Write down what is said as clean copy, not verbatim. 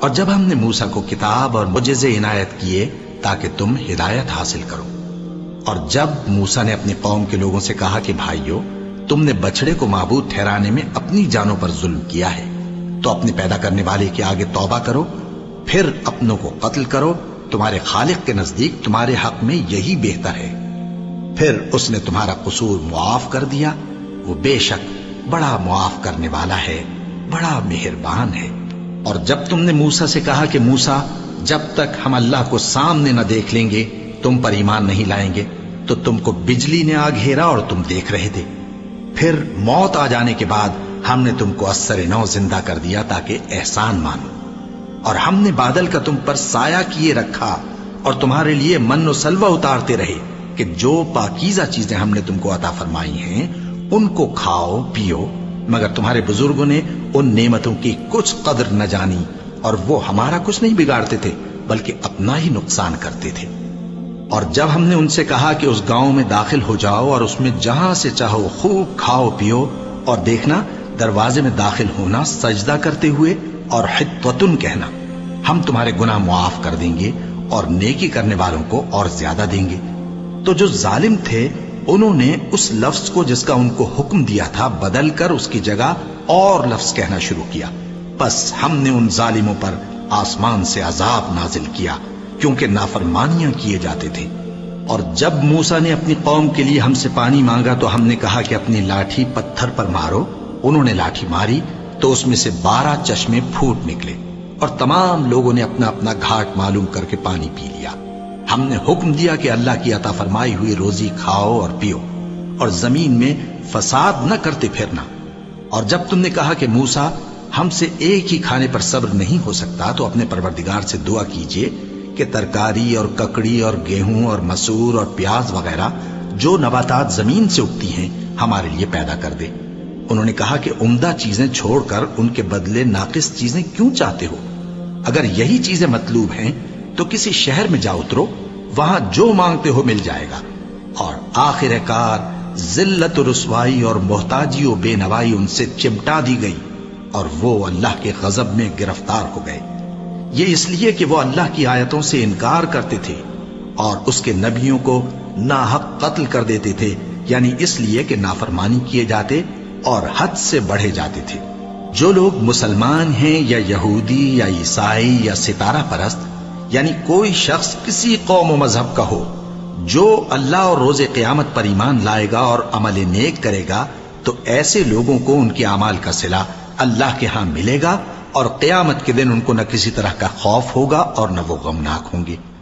اور جب ہم نے موسیٰ کو کتاب اور معجزے عنایت کیے تاکہ تم ہدایت حاصل کرو، اور جب موسیٰ نے اپنی قوم کے لوگوں سے کہا کہ بھائیو، تم نے بچڑے کو معبود ٹھہرانے میں اپنی جانوں پر ظلم کیا ہے، تو اپنے پیدا کرنے والے کے آگے توبہ کرو، پھر اپنوں کو قتل کرو، تمہارے خالق کے نزدیک تمہارے حق میں یہی بہتر ہے۔ پھر اس نے تمہارا قصور معاف کر دیا، وہ بے شک بڑا معاف کرنے والا ہے، بڑا مہربان ہے۔ اور جب تم نے موسیٰ سے کہا کہ موسیٰ، جب تک ہم اللہ کو سامنے نہ دیکھ لیں گے تم پر ایمان نہیں لائیں گے، تو تم کو بجلی نے آ گھیرا اور تم دیکھ رہے تھے۔ پھر موت آ جانے کے بعد ہم نے تم کو اثر نو زندہ کر دیا تاکہ احسان مانو، اور ہم نے بادل کا تم پر سایہ کیے رکھا اور تمہارے لیے من و سلوہ اتارتے رہے کہ جو پاکیزہ چیزیں ہم نے تم کو عطا فرمائی ہیں ان کو کھاؤ پیو، مگر تمہارے بزرگوں نے ان نعمتوں کی کچھ قدر نہ جانی، اور وہ ہمارا کچھ نہیں بگاڑتے تھے بلکہ اپنا ہی نقصان کرتے تھے۔ اور جب ہم نے ان سے کہا کہ اس گاؤں میں داخل ہو جاؤ اور اس میں جہاں سے چاہو خوب کھاؤ پیو، اور دیکھنا دروازے میں داخل ہونا سجدہ کرتے ہوئے اور حطوتن کہنا، ہم تمہارے گناہ معاف کر دیں گے اور نیکی کرنے والوں کو اور زیادہ دیں گے، تو جو ظالم تھے انہوں نے اس لفظ کو جس کا ان کو حکم دیا تھا بدل کر اس کی جگہ اور لفظ کہنا شروع کیا، بس ہم نے ان ظالموں پر آسمان سے عذاب نازل کیا کیونکہ نافرمانیاں کیے جاتے تھے۔ اور جب موسیٰ نے اپنی قوم کے لیے ہم سے پانی مانگا تو ہم نے کہا کہ اپنی لاٹھی پتھر پر مارو، انہوں نے لاٹھی ماری تو اس میں سے 12 چشمے پھوٹ نکلے، اور تمام لوگوں نے اپنا اپنا گھاٹ معلوم کر کے پانی پی لیا۔ ہم نے حکم دیا کہ اللہ کی عطا فرمائی ہوئی روزی کھاؤ اور پیو، اور زمین میں فساد نہ کرتے پھرنا۔ اور جب تم نے کہا کہ موسیٰ، ہم سے ایک ہی کھانے پر صبر نہیں ہو سکتا، تو اپنے پروردگار سے دعا کیجئے کہ ترکاری اور ککڑی اور گیہوں اور مسور اور پیاز وغیرہ جو نباتات زمین سے اگتی ہیں ہمارے لیے پیدا کر دے۔ انہوں نے کہا کہ عمدہ چیزیں چھوڑ کر ان کے بدلے ناقص چیزیں کیوں چاہتے ہو؟ اگر یہی چیزیں مطلوب ہیں تو کسی شہر میں جا اترو، وہاں جو مانگتے ہو مل جائے گا۔ اور آخر کار ذلت و رسوائی اور محتاجی و بے نوائی ان سے چمٹا دی گئی، اور وہ اللہ کے غضب میں گرفتار ہو گئے۔ یہ اس لیے کہ وہ اللہ کی آیتوں سے انکار کرتے تھے اور اس کے نبیوں کو ناحق قتل کر دیتے تھے، یعنی اس لیے کہ نافرمانی کیے جاتے اور حد سے بڑھے جاتے تھے۔ جو لوگ مسلمان ہیں یا یہودی یا عیسائی یا ستارہ پرست، یعنی کوئی شخص کسی قوم و مذہب کا ہو، جو اللہ اور روز قیامت پر ایمان لائے گا اور عمل نیک کرے گا، تو ایسے لوگوں کو ان کے اعمال کا صلہ اللہ کے ہاں ملے گا، اور قیامت کے دن ان کو نہ کسی طرح کا خوف ہوگا اور نہ وہ غمناک ہوں گے۔